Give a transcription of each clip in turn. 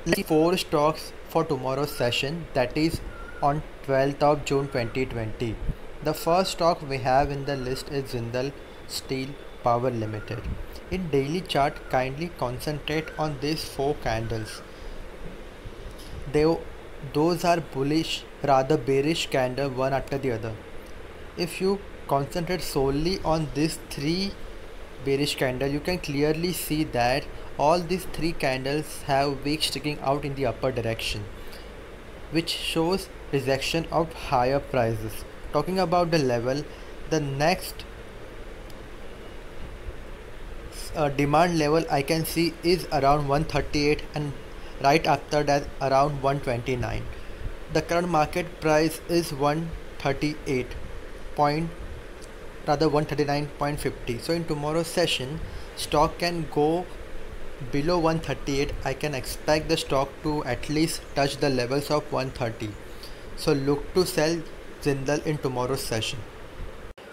Four stocks for tomorrow's session, that is on 12th of June 2020. The first stock we have in the list is Jindal Steel Power Limited. In daily chart, kindly concentrate on these four candles. Those are bullish, rather bearish candle one after the other. If you concentrate solely on these three bearish candle, you can clearly see that all these three candles have wick sticking out in the upper direction, which shows rejection of higher prices. Talking about the level, the next demand level I can see is around 138, and right after that around 129. The current market price is 138 point, rather 139.50. So in tomorrow's session, stock can go below 138. I can expect the stock to at least touch the levels of 130. So look to sell Jindal in tomorrow's session.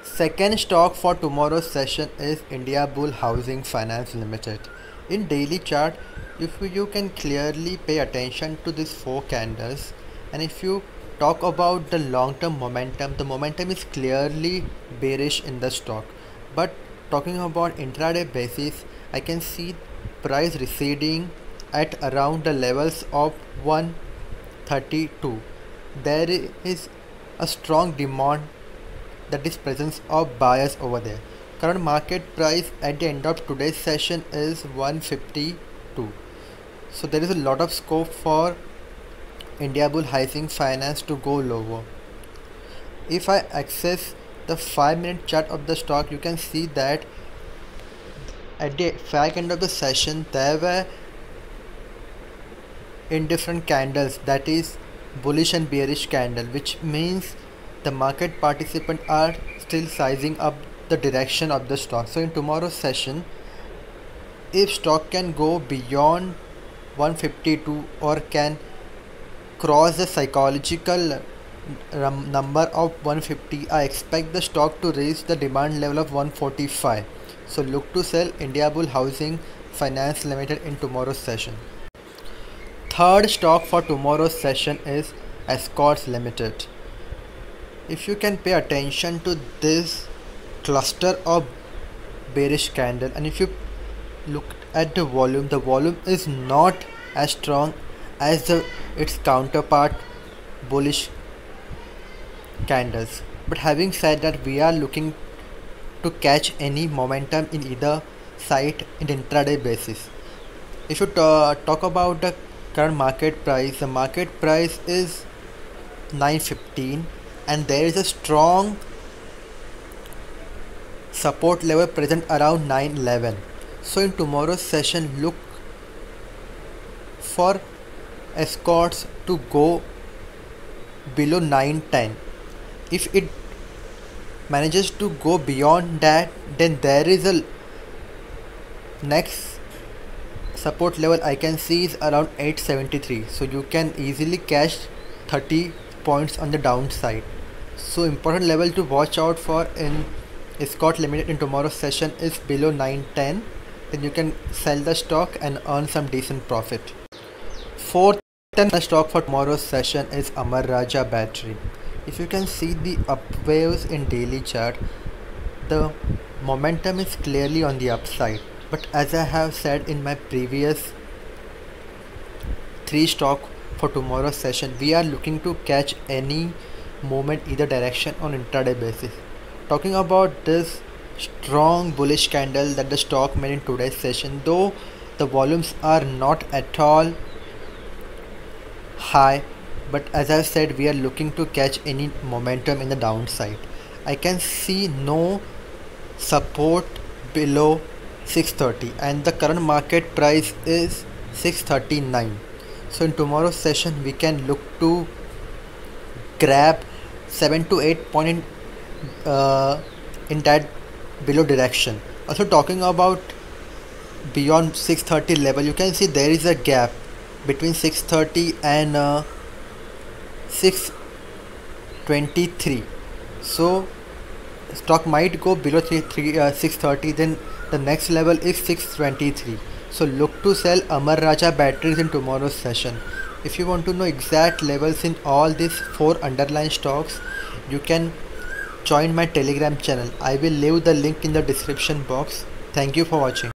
Second stock for tomorrow's session is Indiabulls Housing Finance Limited. In daily chart, if you can clearly pay attention to these four candles, and if you talk about the long-term momentum, the momentum is clearly bearish in the stock. But talking about intraday basis, I can see price receding at around the levels of 132. There is a strong demand, that is presence of buyers over there. Current market price at the end of today's session is 152. So there is a lot of scope for Indiabulls Housing Finance to go lower. If I access the 5-minute chart of the stock, you can see that at the fag end of the session there were indifferent candles, that is bullish and bearish candle, which means the market participants are still sizing up the direction of the stock. So in tomorrow's session, if stock can go beyond 152 or can cross the psychological number of 150, I expect the stock to reach the demand level of 145. So look to sell Indiabulls Housing Finance Limited in tomorrow's session. Third stock for tomorrow's session is Escorts Limited. If you can pay attention to this cluster of bearish candle, and if you look at the volume is not as strong as its counterpart bullish candles. But having said that, we are looking to catch any momentum in either side in intraday basis. If you talk about the current market price, the market price is 915, and there is a strong support level present around 911. So in tomorrow's session, look for Escorts to go below 910. If it manages to go beyond that, then there is a next support level I can see is around 873. So you can easily cash 30 points on the downside. So important level to watch out for in Escorts Limited in tomorrow's session is below 910. Then you can sell the stock and earn some decent profit. Fourth stock for tomorrow's session is Amar Raja Battery. If you can see the upwaves in daily chart, the momentum is clearly on the upside. But as I have said in my previous three stock for tomorrow's session, we are looking to catch any movement either direction on intraday basis. Talking about this strong bullish candle that the stock made in today's session, though the volumes are not at all high, but as I said, we are looking to catch any momentum in the downside. I can see no support below 630, and the current market price is 639. So in tomorrow's session, we can look to grab 7 to 8 point in that below direction. Also talking about beyond 630 level, you can see there is a gap between 630 and 623. So stock might go below 630, then the next level is 623. So look to sell Amar Raja batteries in tomorrow's session. If you want to know exact levels in all these 4 underlying stocks, you can join my Telegram channel. I will leave the link in the description box. Thank you for watching.